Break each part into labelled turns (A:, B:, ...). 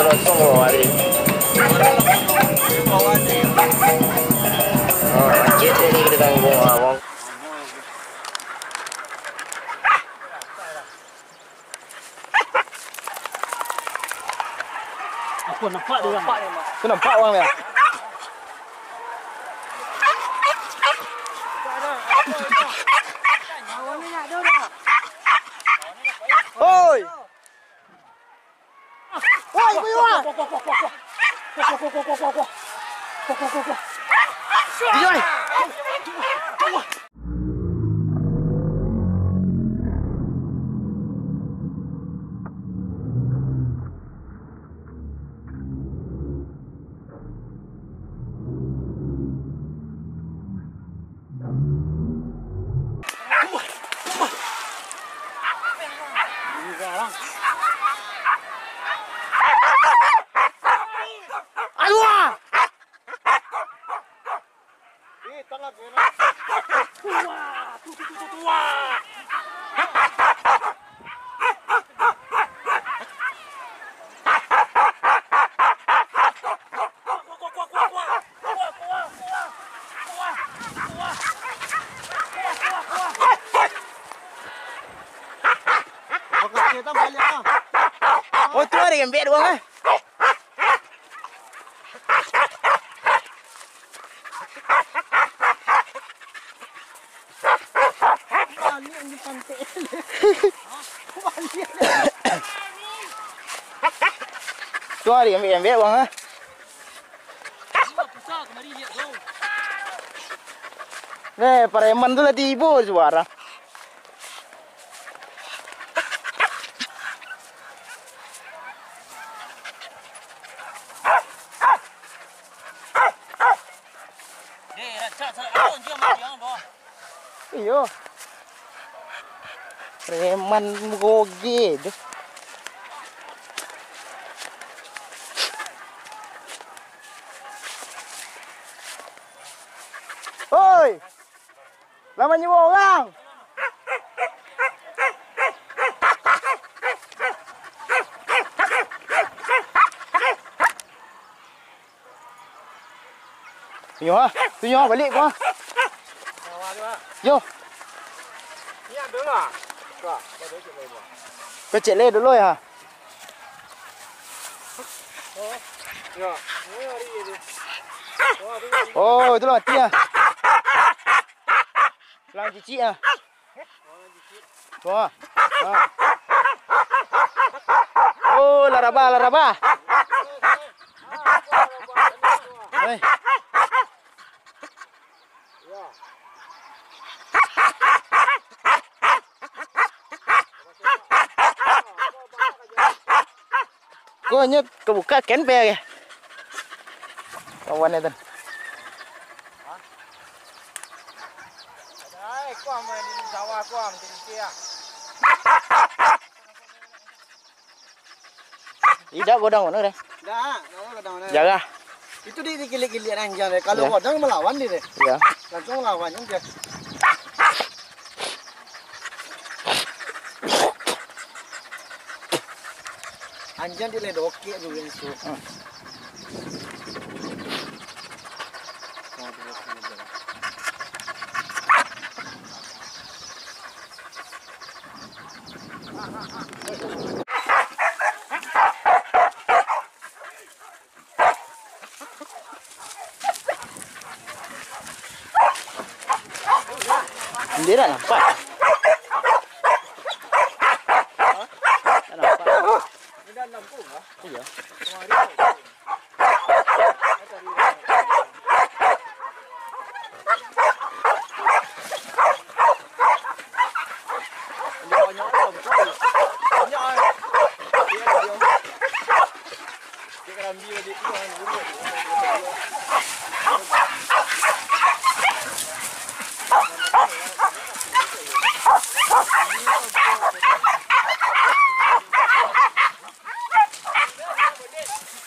A: losong bawah tadi. Oh, macet ini kita tanggung awang.
B: Aku nampak dia.
A: Kau nampak bang ya? Oi! Oi, kuya! Dijoy! Oh, tu ada yang bed bang eh. Tu ada yang bed bang eh. Nih, pareman tu lah tiba suara. Iyo. Preman goge deh. Oi. Lama nyewa orang. Tunyo balik gua. Yo.
C: Ni ada lah. Kak,
A: Kau cek le dulu ya.
C: ya. Ni hari ini.
A: Oh, itu lah dia. Pelang cicik ah. Wah. Oh, laraba. Hai. Kau hanya kebuka ken pe ya. Kawannya tuh.
C: Hai, kuam di sawah kuam di kia.
A: Tidak godang mana deh.
C: Dah, godang.
A: Jaga.
C: Itu di kilik-kilik anjing deh. Kalau godang melawan dia deh.
A: Ya.
C: Langsung melawan juga. Anjing diledoki dulu itu.
A: Dia dah nampak.
C: Dah lampu kah?
A: Iya.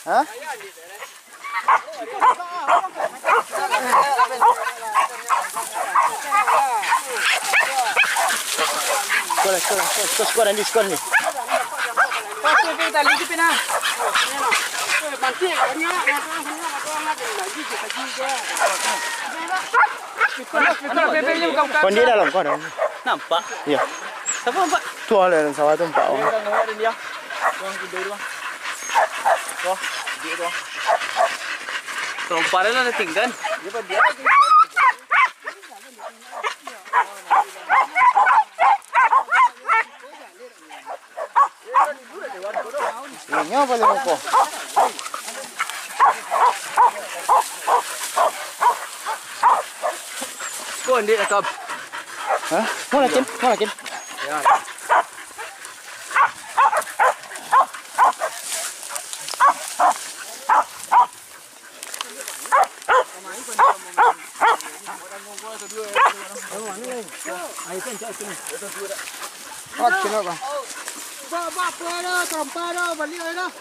A: Hah? Sekolah, diskon nih.
B: Pepe tali di pina. Manti banyak lagi kita juga. Pepe nya bukan.
A: Kon di dalam kau dalam.
B: Nampak?
A: Iya.
B: Siapa nampak?
A: Tu ada dalam sawah tu empat orang.
C: Orang ngawak dia. Orang tidur doang. Wah, dia doang.
B: Terompak dah tinggal.
C: Dia pada dia.
A: Ini apa lagi kau?
B: Kau ni atau?
A: Hah? Mana Cin? Mana Cin?
B: Ya.
A: Oh, Cin apa?
C: Bawa apa dah, terompak dah, balik dah.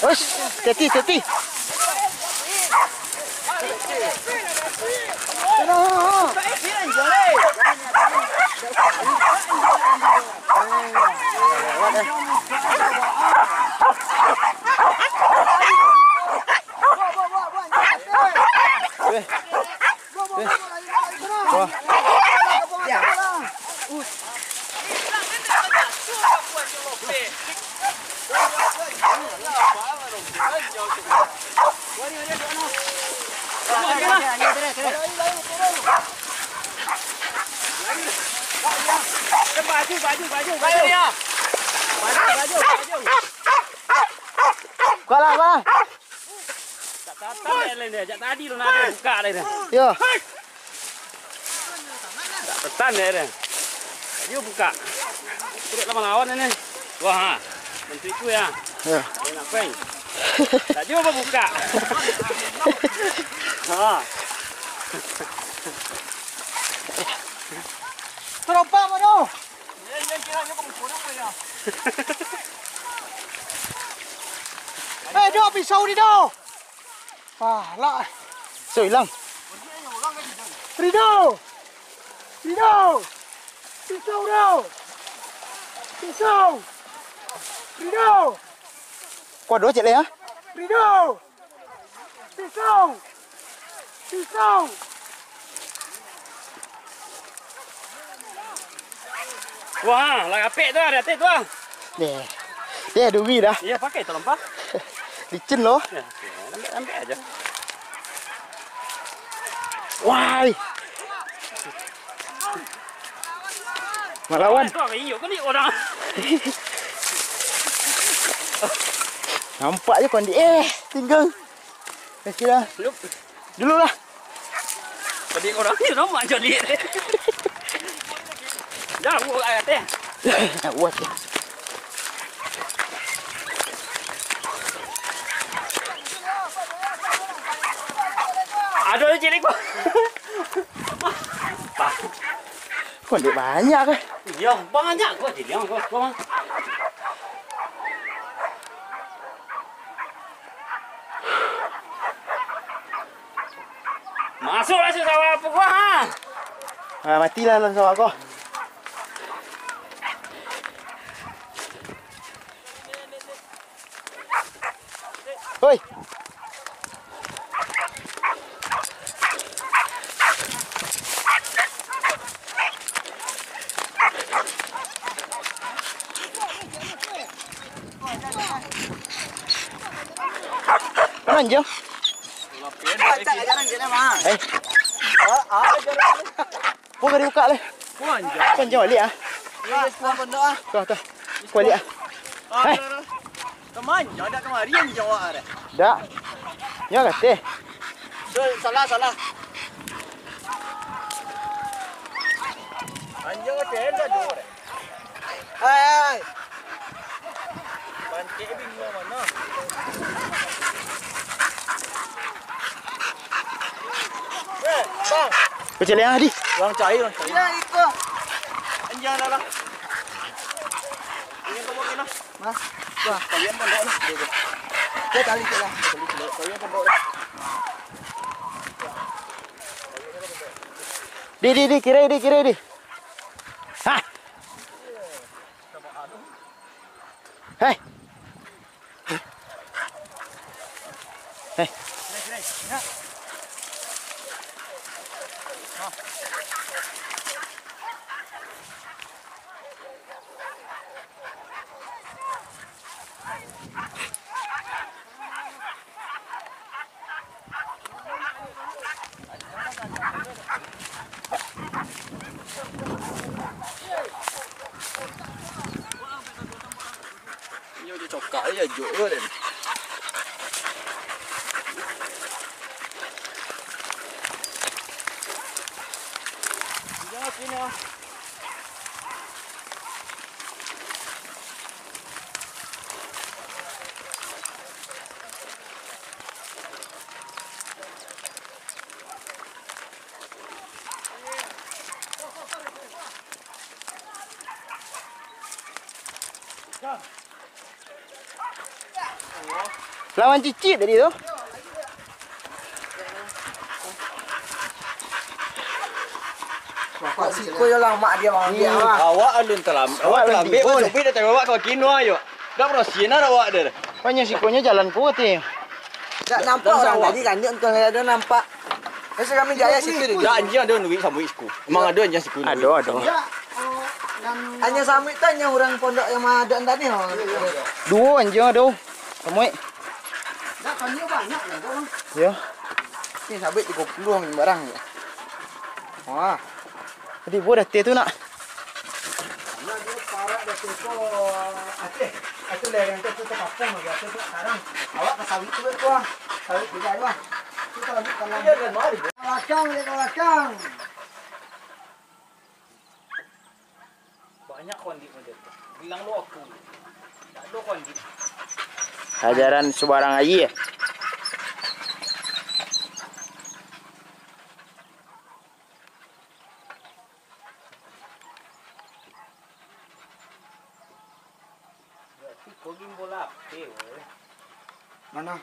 A: Ush, hati, hati. Wah. Kalah, kalah.
B: Tadi lu nak buka dah.
A: Yo.
B: Petan dah. Dia buka. Turut lama lawan ni. Wah, menteriku ya.
A: Ya.
B: Ngapain? Tak jumpa buka. Ha.
C: Terompak mana? Eh, dia pisau di dah. Ah, lah.
A: So hilang.
C: Rido. Rido. Pisau dah. Pisau. Rido.
A: Kau dua cek le ya?
C: Rido. Pisau. Pisau.
B: Wah, lah apik tu, ada atik tu.
A: Deh. Deh, duit dah.
B: Ya, pakai terompak.
A: Licin loh.
B: Ya, ambil aja.
A: Wah. Melawan.
B: Tu apa iuk ni orang.
A: Nampak je kondi. Tinggal. Dah. Dulu lah.
B: Tadi orang ni nama jadi. Dah buat ayat eh.
A: Buat.
B: Ada je cilik kau.
A: Kondi banyak ke?
B: Ya, banyak kau cilik kau. Masuklah sawah apa kau ha?
A: Ah, matilah dalam sawah kau. Hoi. Mana je?
C: Tak ajaran je nama.
A: Eh, kau kena buka le. Kau jauh balik ah.
C: Ya, semua benda ah.
A: Kau tu. Kau balik ah. Hai.
C: Teman, ada kemarian jawab ada.
A: Dak. Ya kata.
C: Salah. Anjing ada dua. Hai. Pancik bingung mana? Bang.
A: Kecil yang Hadi.
C: Orang cari. Ya, ikut. Anjing dah lah. Ini kau mau kena? Mas. Wah, kalian pondok lah. Dia tali je lah. Kalian pondok lah.
A: Di, kira di. Hah? Hei. Hei.
C: Nyo dia cokak aja juk dia. Jangan sini ah.
A: Lawan cicit tadi tu.
D: Pak Siko je lah mak dia bang dia.
C: Awak alun telam. Awak lambe
A: pun.
C: Sopi dah tengok awak kau kino ayo. Dah prosin ada awak dah.
A: Banyak sikonya jalan putih.
D: Tak nampak orang tadi kan dia entah ada nampak. Masa kami jaya situ dia.
C: Dah anjing ada nunggu sama isku. Memang ada anjing siku.
A: Ada.
D: Hanya sampai tanya orang pondok yang ada tadi.
A: Dua anjing ada. Semua.
D: Dah kami banyak lah tu.
A: Ya.
D: Ni sampai 30 barang je. Wah.
A: Tadi buat dah tu nak.
D: Nah dia parah dah tu Aceh. Itu lereng tu kapung dia tu sekarang. Awak ke sawit tu tu. Sawit juga tu. Kita ambil kalau dia kan mari. Belakang.
C: Banyak kondit model tu. Bilang lu aku. Tak ada kondit.
A: Ajaran sebarang air.
C: Kau bola apa?
D: Mana?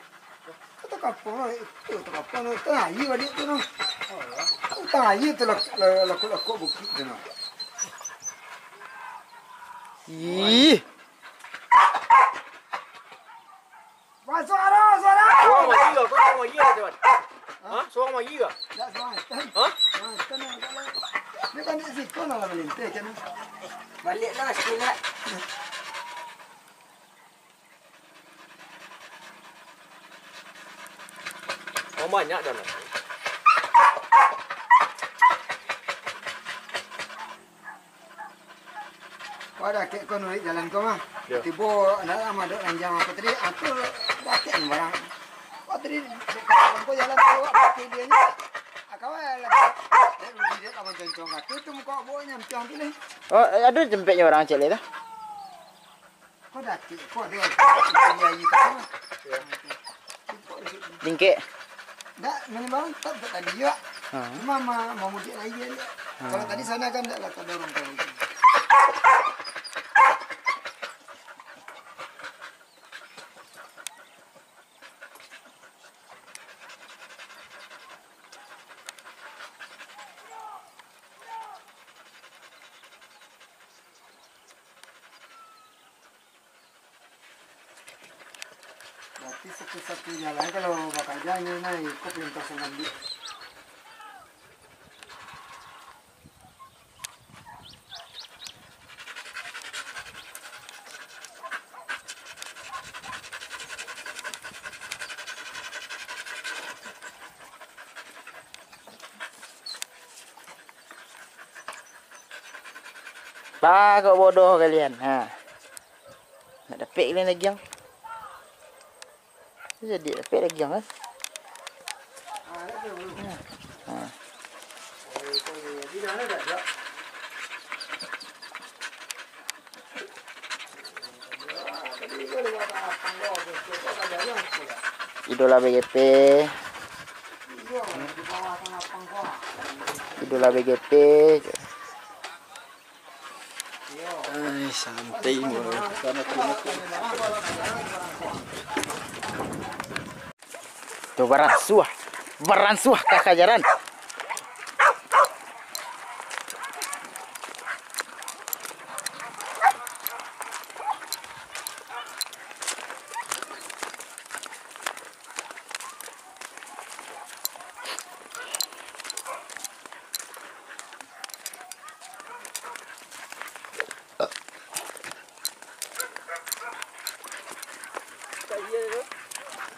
D: Kita kapung lah. Itu kapung tu. Tengah air dia tu no. Tengah air tu laku bukit tu no.
A: Ih.
D: Suara.
C: Suara magi ke? Kau suara magi ke tuan? Hah? Suara magi ke?
D: Tak suara.
C: Hah?
D: Dia kan di situ nak melintas kan.
E: Baliklah sekali.
C: Oh banyak dah lah.
D: Kau ada kek kau naik jalan kau mah.
C: Ya.
D: Tiba nak sama dok lanjang apa tadi atur bakian barang. Kau tadi kau jalan tu pakai dia ni. Kau lagi. Dia kawan concong kat tu muka bawanya macam tu ni.
A: Oh, ada jempetnya orang Aceh tu.
D: Kau dah kek kau dia air kat sana.
A: Dingkek.
D: Tak, memang tak tadi juga. Cuma mau mudik lagi dia. Kalau tadi sana kan tak ada orang kau. Berarti satu-satu jalan kalau bakal jalan naik kau perintah sengambil.
A: Bah, kau bodoh kalian. Ha. Nak dapat kalian lagi yang. Jadi dapat lagi yang kan. Idola BGP. Idola BGP.
C: Ay, santai mo.
A: Tu baransuah kakak jaran.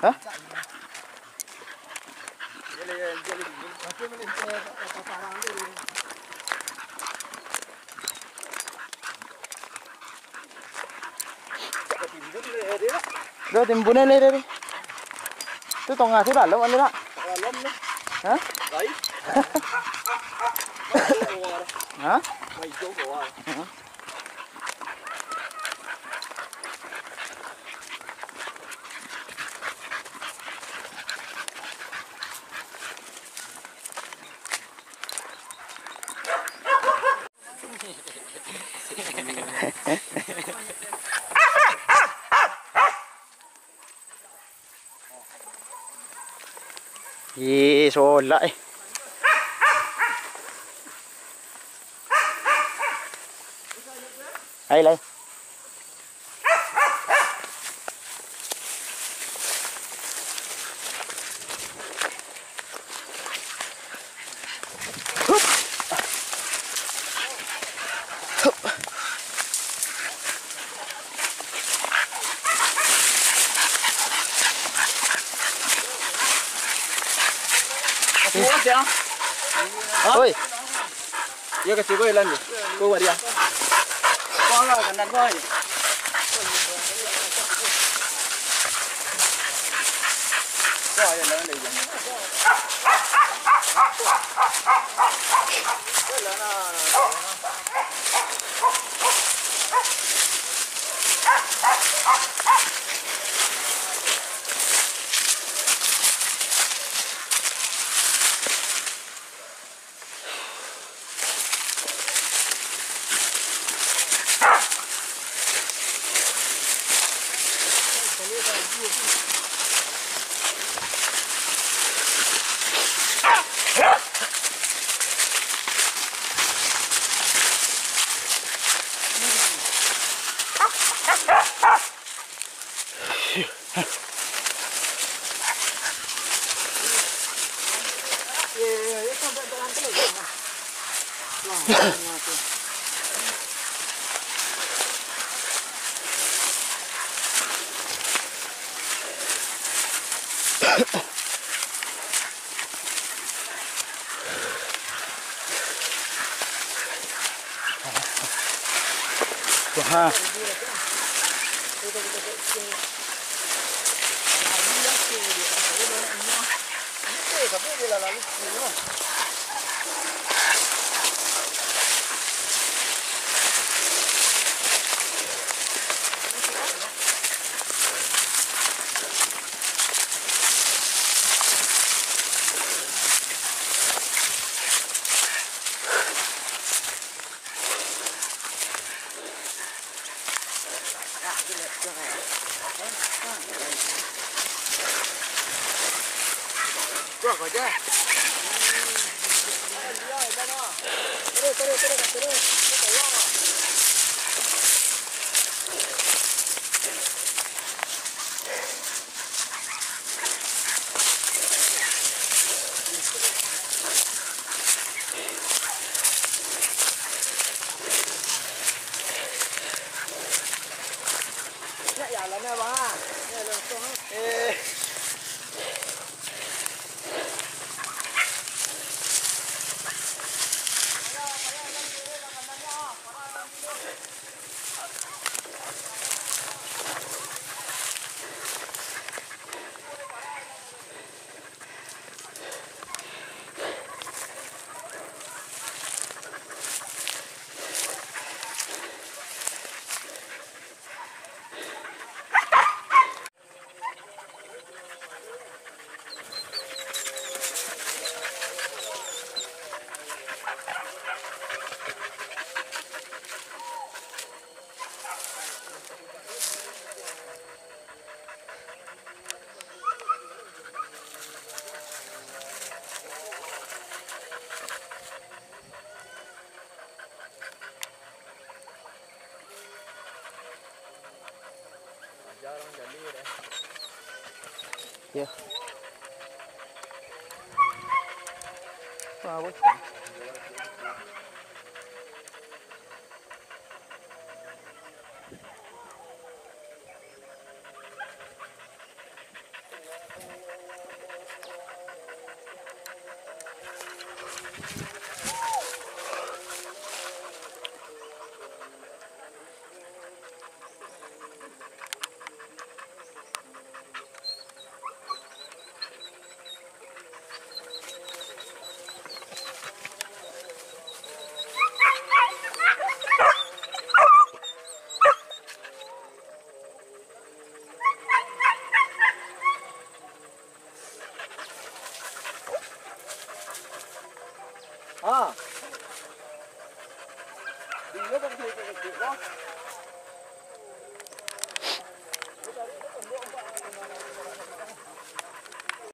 A: Hah? Rồi tìm bún lên đây đi. Tôi toàn ngà thế bản lắm anh đấy ạ. Hả?
C: Đấy.
A: Hả?
C: Mày chỗ của à?
A: Hả? Gì rồi lại. Đây lên. Ôi,
C: Iya kasih gue lan. Gue dia.
E: Con rồi cần đặt thôi.
C: Rồi là nó đi.
A: wah. Iya. Wah, bos.